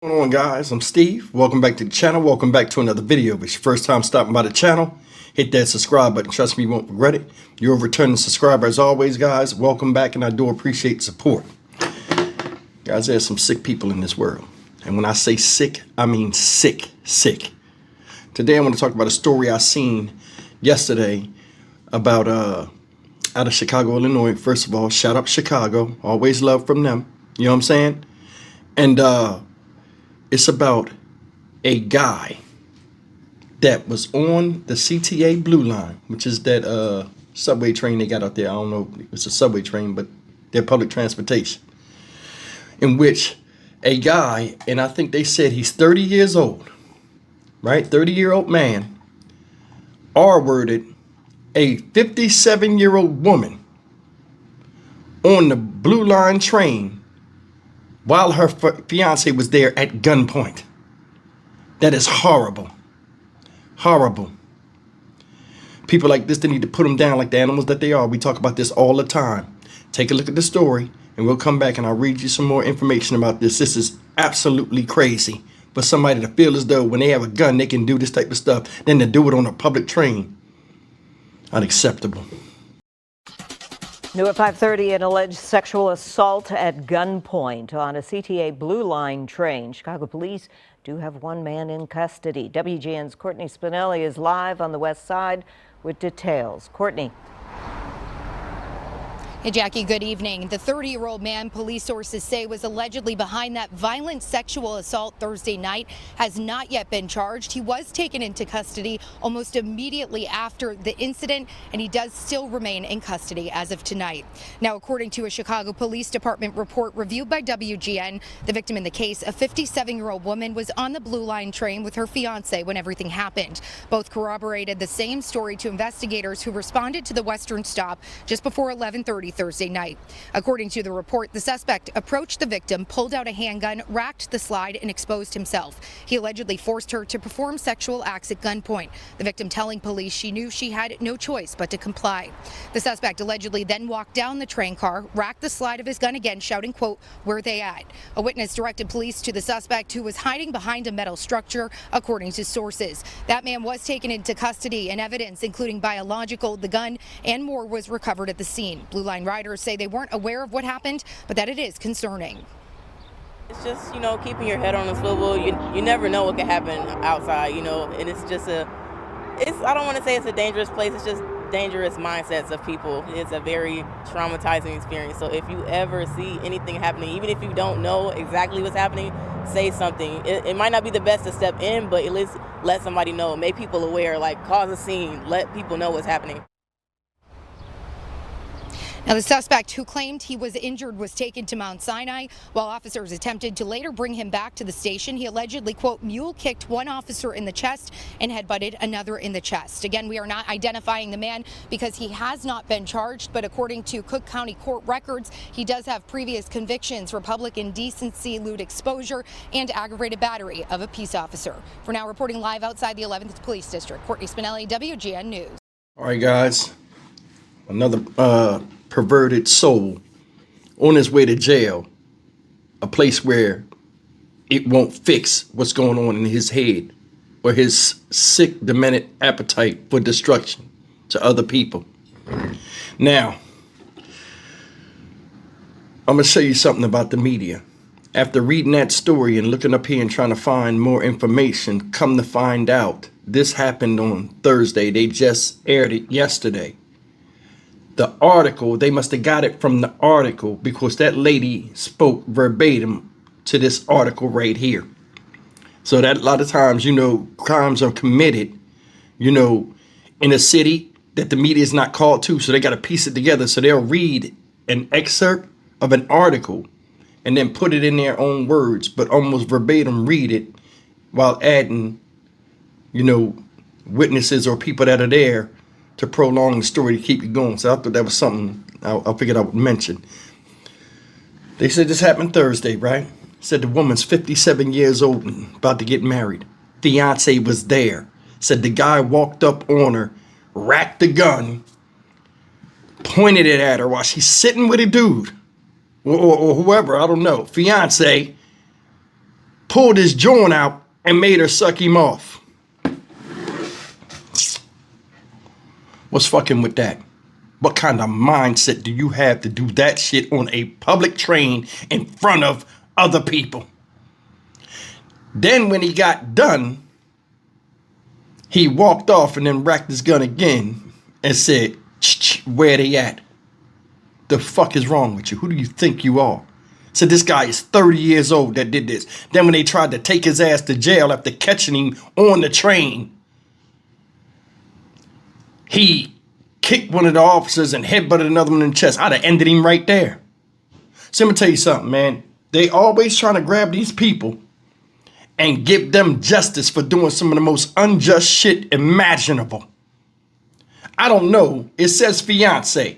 What's going on, guys? I'm Steve. Welcome back to the channel. Welcome back to another video. If it's your first time stopping by the channel, hit that subscribe button. Trust me, you won't regret it. You're a returning subscriber as always, guys. Welcome back, and I do appreciate support. Guys, there's some sick people in this world. And when I say sick, I mean sick, sick. Today I want to talk about a story I seen yesterday about out of Chicago, Illinois. First of all, shout out Chicago. Always love from them. You know what I'm saying? And it's about a guy that was on the CTA Blue Line, which is that subway train they got out there. I don't know if it's a subway train, but they're public transportation. In which a guy, and I think they said he's 30 years old, right? 30-year-old man, R-worded a 57-year-old woman on the Blue Line train while her fiance was there at gunpoint. That is horrible. Horrible. People like this, they need to put them down like the animals that they are. We talk about this all the time. Take a look at the story, and we'll come back and I'll read you some more information about this. This is absolutely crazy for somebody to feel as though when they have a gun, they can do this type of stuff, then to do it on a public train. Unacceptable. New at 5:30, an alleged sexual assault at gunpoint on a CTA Blue Line train. Chicago police do have one man in custody. WGN's Courtney Spinelli is live on the west side with details. Courtney. Hey, Jackie, good evening. The 30-year-old man police sources say was allegedly behind that violent sexual assault Thursday night has not yet been charged. He was taken into custody almost immediately after the incident, and he does still remain in custody as of tonight. Now, according to a Chicago Police Department report reviewed by WGN, the victim in the case, a 57-year-old woman, was on the Blue Line train with her fiance when everything happened. Both corroborated the same story to investigators who responded to the western stop just before 11:30 Thursday night. According to the report, the suspect approached the victim, pulled out a handgun, racked the slide, and exposed himself. He allegedly forced her to perform sexual acts at gunpoint, the victim telling police she knew she had no choice but to comply. The suspect allegedly then walked down the train car, racked the slide of his gun again, shouting, quote, "Where they at?" A witness directed police to the suspect, who was hiding behind a metal structure, according to sources. That man was taken into custody, and evidence, including biological, the gun, and more, was recovered at the scene. Blue Line riders say they weren't aware of what happened, but that it is concerning. It's just, keeping your head on a swivel. You never know what can happen outside, and it's just I don't want to say it's a dangerous place, it's just dangerous mindsets of people. It's a very traumatizing experience. So if you ever see anything happening, even if you don't know exactly what's happening, say something. It might not be the best to step in, but at least let somebody know, make people aware, like cause a scene, let people know what's happening. Now, the suspect, who claimed he was injured, was taken to Mount Sinai. While officers attempted to later bring him back to the station, he allegedly, quote, mule-kicked one officer in the chest and headbutted another in the chest. Again, we are not identifying the man because he has not been charged, but according to Cook County court records, he does have previous convictions for public indecency, lewd exposure, and aggravated battery of a peace officer. For now, reporting live outside the 11th Police District, Courtney Spinelli, WGN News. All right, guys. Another perverted soul on his way to jail, a place where it won't fix what's going on in his head or his sick, demented appetite for destruction to other people. Now, I'm going to show you something about the media. After reading that story and looking up here and trying to find more information, come to find out this happened on Thursday. They just aired it yesterday. The article, they must have got it from the article because that lady spoke verbatim to this article right here. So that a lot of times, crimes are committed, in a city that the media is not called to. So they got to piece it together. So they'll read an excerpt of an article and then put it in their own words, but almost verbatim read it while adding, witnesses or people that are there to prolong the story to keep it going. So I thought that was something I figured I would mention. They said this happened Thursday, right? Said the woman's 57 years old and about to get married. Fiance was there. Said the guy walked up on her, racked the gun, pointed it at her while she's sitting with a dude or whoever, I don't know, fiance, pulled his joint out and made her suck him off. What's fucking with that? What kind of mindset do you have to do that shit on a public train in front of other people? Then when he got done, he walked off and then racked his gun again and said, where they at? The fuck is wrong with you? Who do you think you are? So this guy is 30 years old that did this. Then when they tried to take his ass to jail after catching him on the train, he kicked one of the officers and headbutted another one in the chest. I'd have ended him right there. So let me tell you something, man. They always trying to grab these people and give them justice for doing some of the most unjust shit imaginable. I don't know. It says fiancé.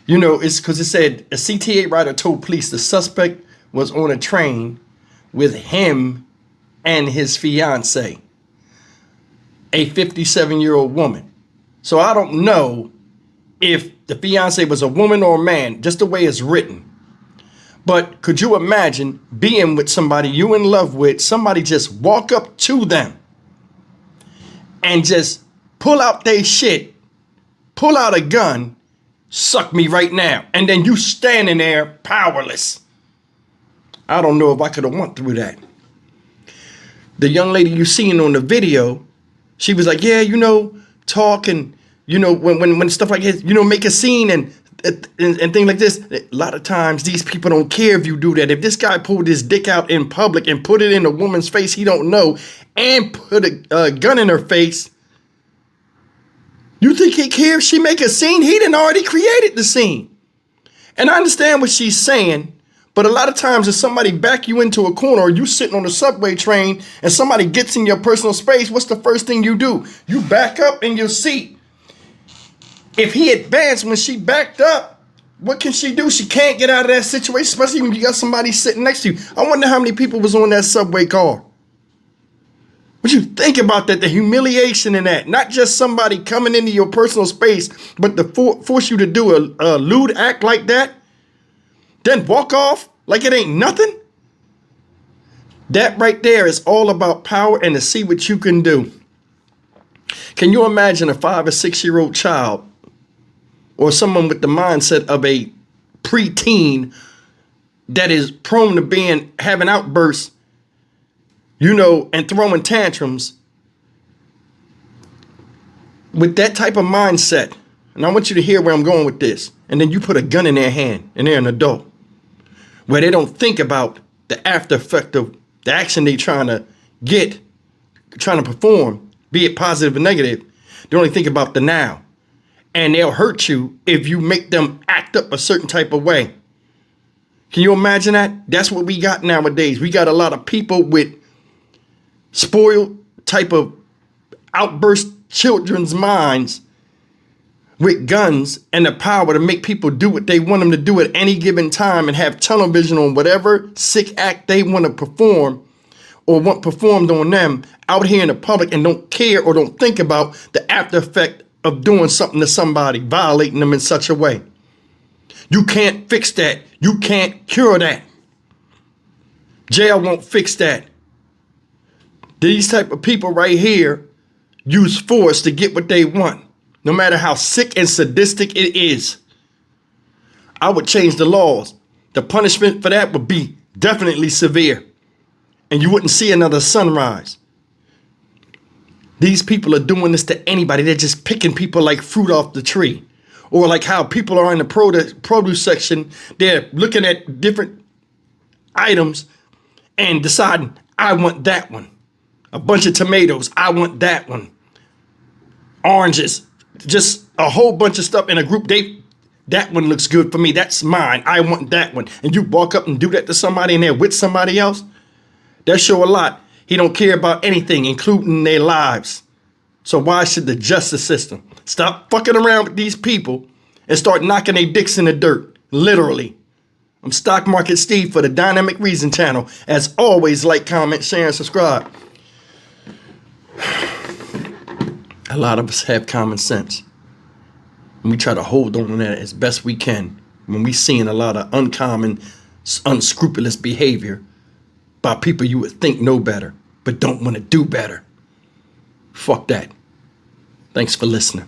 You know, it's because it said a CTA writer told police the suspect was on a train with him and his fiancé, a 57-year-old woman. So I don't know if the fiancé was a woman or a man, just the way it's written. But could you imagine being with somebody you in love with, somebody just walk up to them and just pull out their shit, pull out a gun, suck me right now, and then you standing there powerless? I don't know if I could have went through that. The young lady you seen on the video, she was like, yeah, you know, talk and, you know, when stuff like this, you know, make a scene and things like this. A lot of times these people don't care if you do that. If this guy pulled his dick out in public and put it in a woman's face he don't know and put a gun in her face, you think he cares? She make a scene? He done already created the scene. And I understand what she's saying, but a lot of times if somebody back you into a corner or you sitting on a subway train and somebody gets in your personal space, what's the first thing you do? You back up in your seat. If he advanced when she backed up, what can she do? She can't get out of that situation, especially when you got somebody sitting next to you. I wonder how many people was on that subway car. What you think about that, the humiliation in that? Not just somebody coming into your personal space, but to force you to do a lewd act like that, then walk off like it ain't nothing? That right there is all about power and to see what you can do. Can you imagine a 5 or 6-year-old child or someone with the mindset of a preteen that is prone to having outbursts, you know, and throwing tantrums with that type of mindset? And I want you to hear where I'm going with this. And then you put a gun in their hand and they're an adult, where they don't think about the after effect of the action they trying to perform, be it positive or negative. They only think about the now. And they'll hurt you if you make them act up a certain type of way. Can you imagine that? That's what we got nowadays. We got a lot of people with spoiled type of outburst children's minds with guns and the power to make people do what they want them to do at any given time and have tunnel vision on whatever sick act they want to perform or want performed on them out here in the public, and don't care or don't think about the after effect of doing something to somebody, violating them in such a way. You can't fix that. You can't cure that. Jail won't fix that. These type of people right here use force to get what they want, no matter how sick and sadistic it is. I would change the laws. The punishment for that would be definitely severe, and you wouldn't see another sunrise. These people are doing this to anybody. They're just picking people like fruit off the tree. Or like how people are in the produce section. They're looking at different items and deciding, I want that one. A bunch of tomatoes, I want that one. Oranges, just a whole bunch of stuff in a group. That one looks good for me. That's mine. I want that one. And you walk up and do that to somebody and they're with somebody else. That show a lot. He don't care about anything, including their lives. So why should the justice system stop fucking around with these people and start knocking their dicks in the dirt? Literally. I'm Stock Market Steve for the Dynamic Reason channel. As always, like, comment, share, and subscribe. A lot of us have common sense. And we try to hold on to that as best we can when we seeing a lot of uncommon, unscrupulous behavior by people you would think know better, but don't want to do better. Fuck that. Thanks for listening.